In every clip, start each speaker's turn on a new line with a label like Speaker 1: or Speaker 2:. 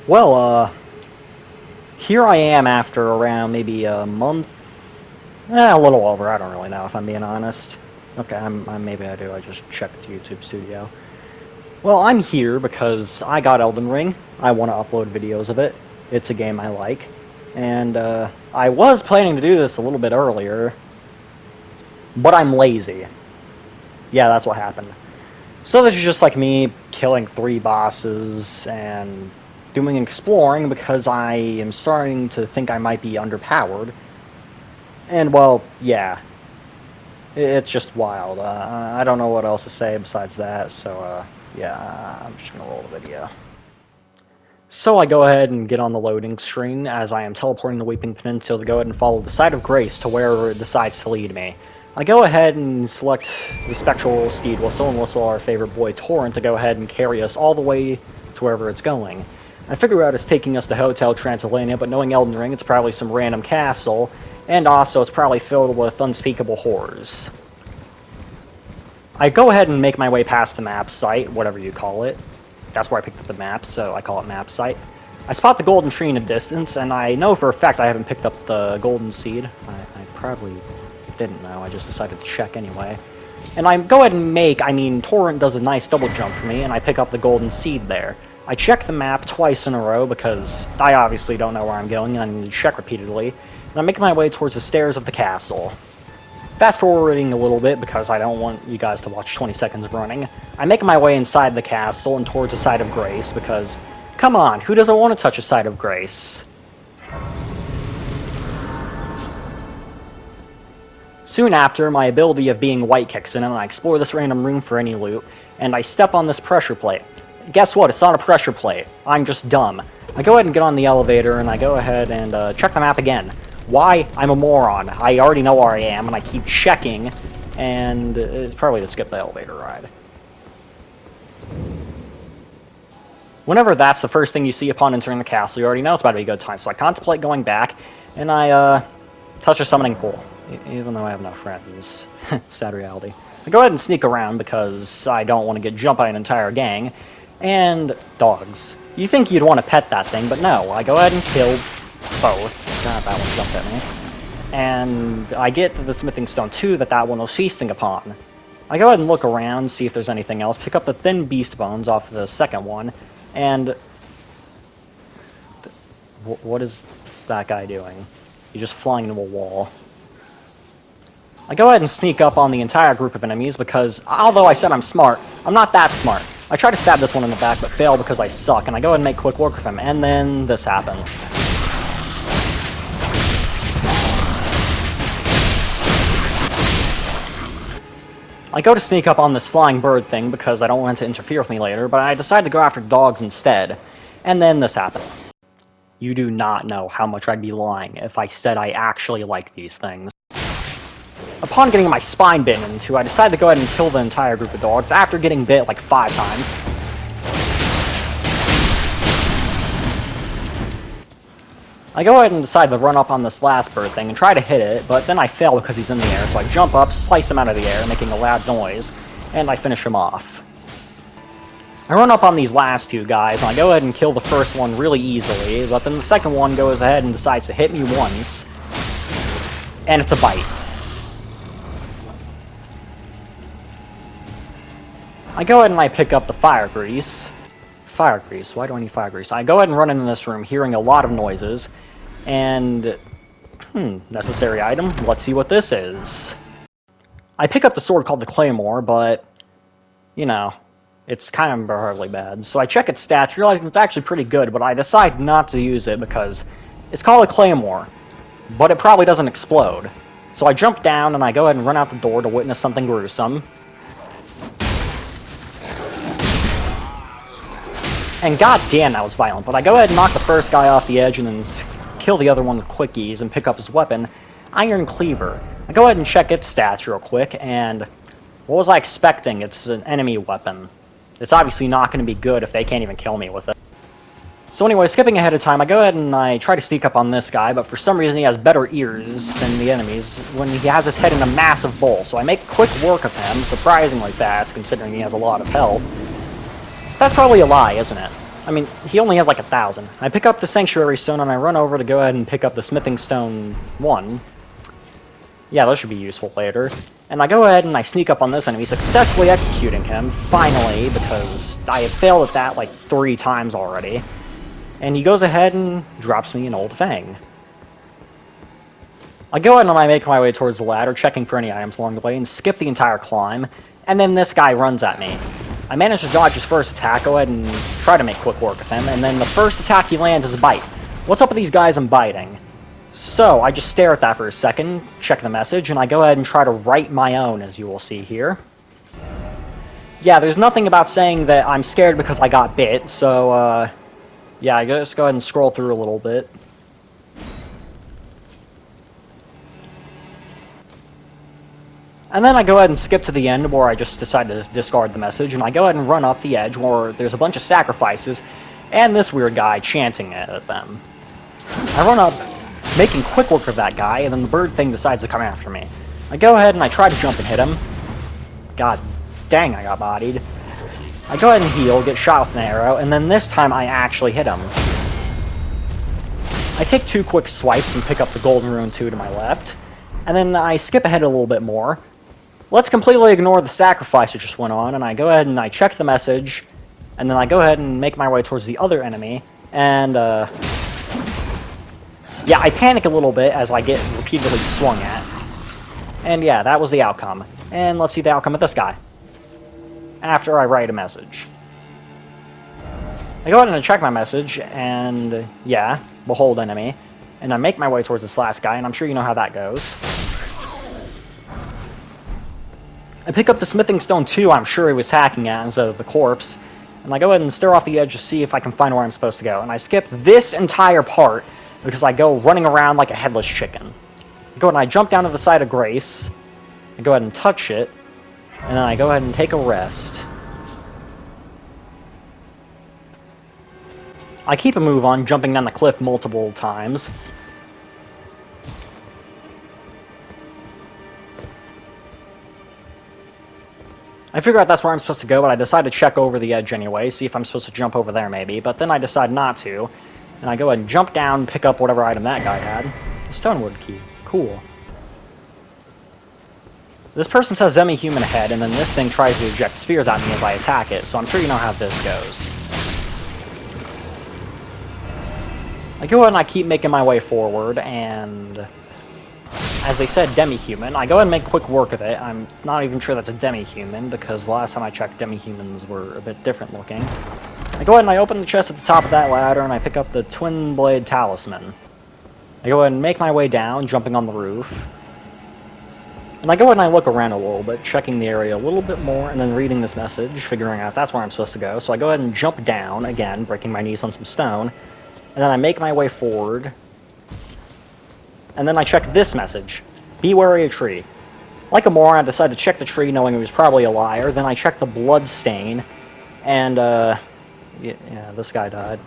Speaker 1: Well, here I am after around maybe a month, a little over. I don't really know if I'm being honest. Okay, maybe I do. I just checked YouTube Studio. Well, I'm here because I got Elden Ring. I want to upload videos of it. It's a game I like, and I was planning to do this a little bit earlier, but I'm lazy. Yeah, that's what happened. So this is just like me killing 3 bosses and doing exploring because I am starting to think I might be underpowered. And, well, yeah. It's just wild. I don't know what else to say besides that, so, yeah, I'm just gonna roll the video. So I go ahead and get on the loading screen as I am teleporting the Weeping Peninsula to go ahead and follow the Site of Grace to wherever it decides to lead me. I go ahead and select the Spectral Steed Whistle and whistle our favorite boy Torrent to go ahead and carry us all the way to wherever it's going. I figure out it's taking us to Hotel Transylvania, but knowing Elden Ring, it's probably some random castle, and also it's probably filled with unspeakable horrors. I go ahead and make my way past the map site, whatever you call it. That's where I picked up the map, so I call it map site. I spot the golden tree in the distance, and I know for a fact I haven't picked up the golden seed. I probably didn't know, I just decided to check anyway. And I go ahead and Torrent does a nice double jump for me, and I pick up the golden seed there. I check the map twice in a row because I obviously don't know where I'm going, and I need to check repeatedly. And I'm making my way towards the stairs of the castle. Fast forwarding a little bit because I don't want you guys to watch 20 seconds of running. I make my way inside the castle and towards the Site of Grace because, come on, who doesn't want to touch a Site of Grace? Soon after, my ability of being white kicks in, and I explore this random room for any loot, and I step on this pressure plate. Guess what? It's not a pressure plate. I'm just dumb. I go ahead and get on the elevator, and I go ahead and check the map again. Why? I'm a moron. I already know where I am, and I keep checking, and it's probably to skip the elevator ride. Whenever that's the first thing you see upon entering the castle, you already know it's about to be a good time, so I contemplate going back, and I touch a summoning pool. Even though I have no friends. Sad reality. I go ahead and sneak around because I don't want to get jumped by an entire gang. And dogs. You think you'd want to pet that thing, but no. I go ahead and kill both. God, that one jumped at me. And I get to the smithing stone too that one was feasting upon. I go ahead and look around, see if there's anything else, pick up the thin beast bones off the second one, and what is that guy doing? He's just flying into a wall. I go ahead and sneak up on the entire group of enemies because, although I said I'm smart, I'm not that smart. I try to stab this one in the back but fail because I suck, and I go ahead and make quick work of him, and then this happened. I go to sneak up on this flying bird thing because I don't want it to interfere with me later, but I decide to go after dogs instead, and then this happened. You do not know how much I'd be lying if I said I actually like these things. Upon getting my spine bitten into, I decide to go ahead and kill the entire group of dogs after getting bit like 5 times. I go ahead and decide to run up on this last bird thing and try to hit it, but then I fail because he's in the air, so I jump up, slice him out of the air, making a loud noise, and I finish him off. I run up on these last 2 guys, and I go ahead and kill the first one really easily, but then the second one goes ahead and decides to hit me once, and it's a bite. I go ahead and I pick up the fire grease. Fire grease? Why do I need fire grease? I go ahead and run into this room, hearing a lot of noises, and necessary item. Let's see what this is. I pick up the sword called the Claymore, but, you know, it's kind of horribly bad. So I check its stats, realizing it's actually pretty good, but I decide not to use it because it's called a Claymore, but it probably doesn't explode. So I jump down and I go ahead and run out the door to witness something gruesome. And goddamn, that was violent, but I go ahead and knock the first guy off the edge and then kill the other one with quick ease and pick up his weapon, Iron Cleaver. I go ahead and check its stats real quick, and what was I expecting? It's an enemy weapon. It's obviously not going to be good if they can't even kill me with it. So anyway, skipping ahead of time, I go ahead and I try to sneak up on this guy, but for some reason he has better ears than the enemies when he has his head in a massive bowl. So I make quick work of him, surprisingly fast, considering he has a lot of health. That's probably a lie, isn't it? I mean, he only had like 1,000. I pick up the Sanctuary Stone and I run over to go ahead and pick up the Smithing Stone 1. Yeah, those should be useful later. And I go ahead and I sneak up on this enemy, successfully executing him, finally, because I have failed at that like 3 times already. And he goes ahead and drops me an Old Fang. I go ahead and I make my way towards the ladder, checking for any items along the way, and skip the entire climb, and then this guy runs at me. I manage to dodge his first attack, go ahead and try to make quick work of him, and then the first attack he lands is a bite. What's up with these guys and biting? So, I just stare at that for a second, check the message, and I go ahead and try to write my own, as you will see here. Yeah, there's nothing about saying that I'm scared because I got bit, so, yeah, I just go ahead and scroll through a little bit. And then I go ahead and skip to the end where I just decide to discard the message, and I go ahead and run up the edge where there's a bunch of sacrifices, and this weird guy chanting at them. I run up, making quick work of that guy, and then the bird thing decides to come after me. I go ahead and I try to jump and hit him. God dang, I got bodied. I go ahead and heal, get shot with an arrow, and then this time I actually hit him. I take 2 quick swipes and pick up the Golden Rune 2 to my left, and then I skip ahead a little bit more. Let's completely ignore the sacrifice that just went on, and I go ahead and I check the message, and then I go ahead and make my way towards the other enemy, and, yeah, I panic a little bit as I get repeatedly swung at. And yeah, that was the outcome. And let's see the outcome of this guy. After I write a message. I go ahead and check my message, and yeah, behold enemy. And I make my way towards this last guy, and I'm sure you know how that goes. I pick up the Smithing Stone 2 I'm sure he was hacking at instead of the corpse, and I go ahead and stare off the edge to see if I can find where I'm supposed to go. And I skip this entire part because I go running around like a headless chicken. I go ahead and I jump down to the side of Grace, I go ahead and touch it, and then I go ahead and take a rest. I keep a move on, jumping down the cliff multiple times. I figure out that's where I'm supposed to go, but I decide to check over the edge anyway, see if I'm supposed to jump over there maybe, but then I decide not to, and I go ahead and jump down, pick up whatever item that guy had. A stonewood key. Cool. This person says demi-human ahead, and then this thing tries to eject spheres at me as I attack it, so I'm sure you know how this goes. I go ahead and I keep making my way forward, and as they said, demi-human. I go ahead and make quick work of it. I'm not even sure that's a demi-human, because the last time I checked, demi-humans were a bit different looking. I go ahead and I open the chest at the top of that ladder, and I pick up the Twin Blade Talisman. I go ahead and make my way down, jumping on the roof. And I go ahead and I look around a little bit, checking the area a little bit more, and then reading this message, figuring out that's where I'm supposed to go. So I go ahead and jump down, again, breaking my knees on some stone, and then I make my way forward. And then I check this message. Be wary of tree. Like a moron, I decide to check the tree knowing he was probably a liar. Then I check the blood stain. And, yeah, this guy died.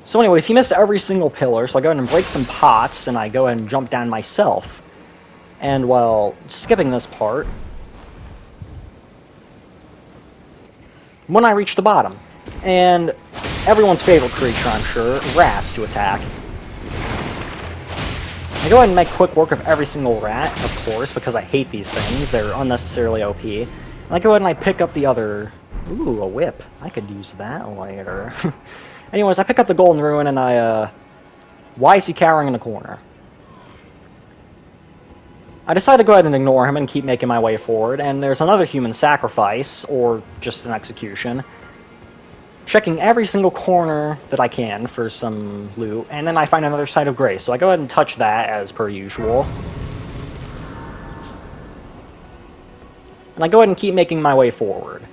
Speaker 1: So anyways, he missed every single pillar, so I go ahead and break some pots, and I go ahead and jump down myself. And while skipping this part, when I reach the bottom, and everyone's favorite creature, I'm sure, rats to attack. I go ahead and make quick work of every single rat, of course, because I hate these things. They're unnecessarily OP. And I go ahead and I pick up the other... Ooh, a whip. I could use that later. Anyways, I pick up the Golden Rune, and I, why is he cowering in the corner? I decide to go ahead and ignore him and keep making my way forward, and there's another human sacrifice, or just an execution. Checking every single corner that I can for some loot, and then I find another site of grace, so I go ahead and touch that as per usual. And I go ahead and keep making my way forward.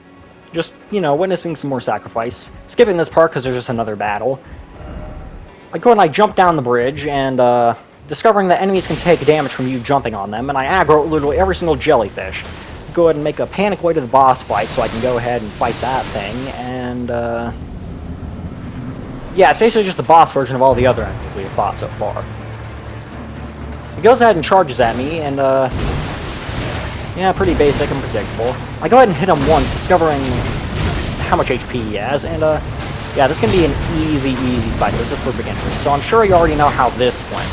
Speaker 1: Just, you know, witnessing some more sacrifice. Skipping this part because there's just another battle. I go ahead and I jump down the bridge, and discovering that enemies can take damage from you jumping on them, and I aggro literally every single jellyfish. Go ahead and make a panic way to the boss fight so I can go ahead and fight that thing, and yeah, it's basically just the boss version of all the other enemies we have fought so far. He goes ahead and charges at me, and yeah, pretty basic and predictable. I go ahead and hit him once, discovering how much HP he has, and yeah, this can be an easy fight. This is for beginners, so I'm sure you already know how this went.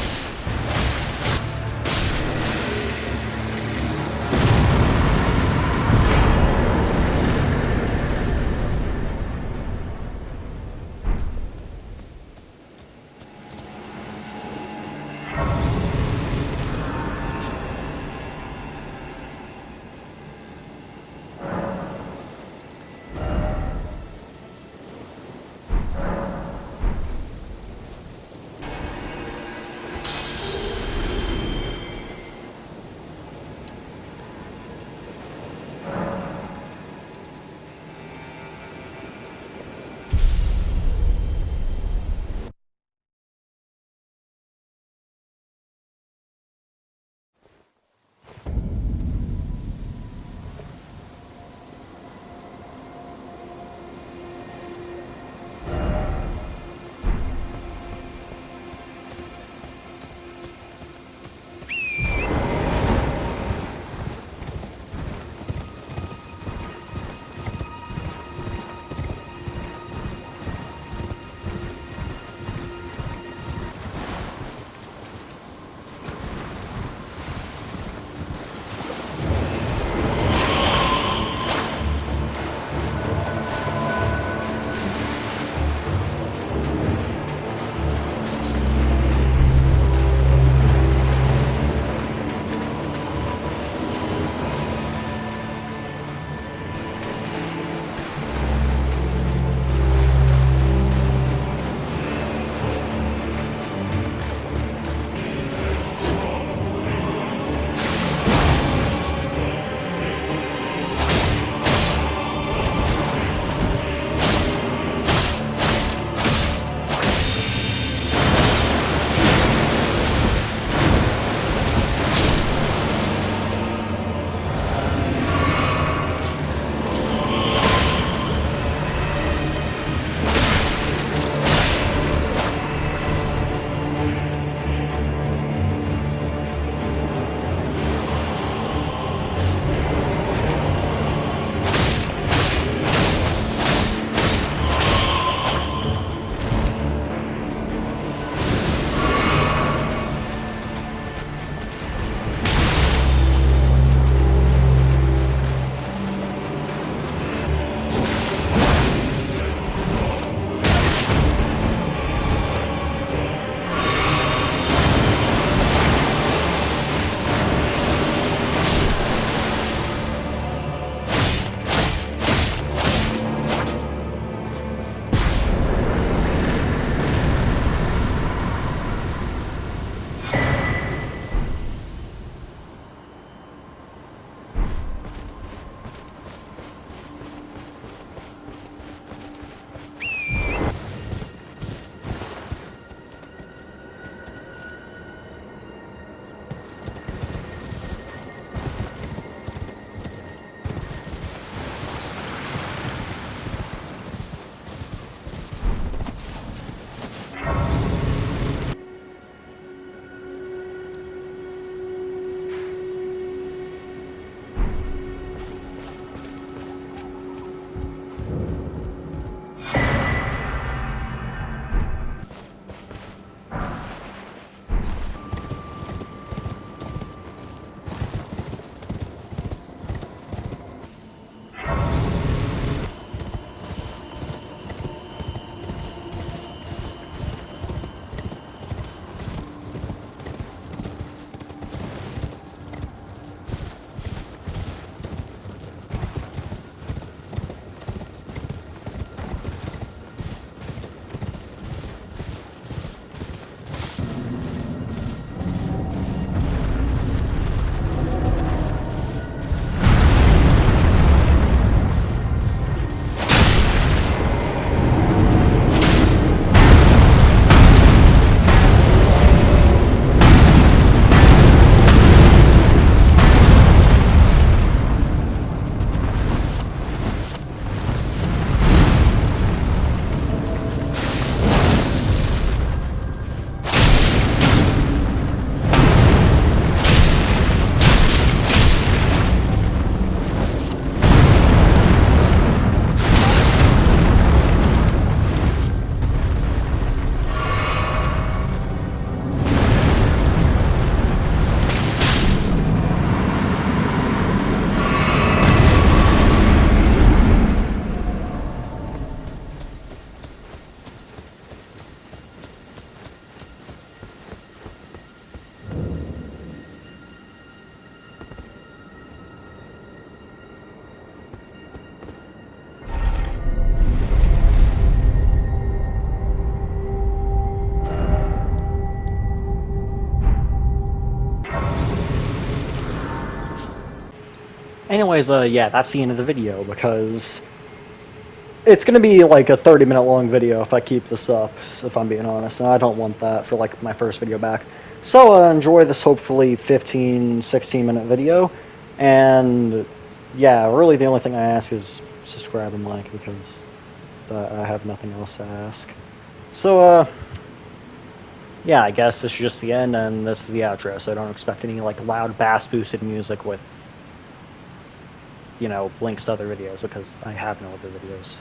Speaker 1: anyways, yeah, that's the end of the video because it's gonna be like a 30-minute long video if I keep this up, if I'm being honest, and I don't want that for like my first video back. So enjoy this hopefully 15, 16-minute video, and yeah, really the only thing I ask is subscribe and like because I have nothing else to ask. So yeah, I guess this is just the end, and this is the outro. So don't expect any like loud bass boosted music with links to other videos because I have no other videos.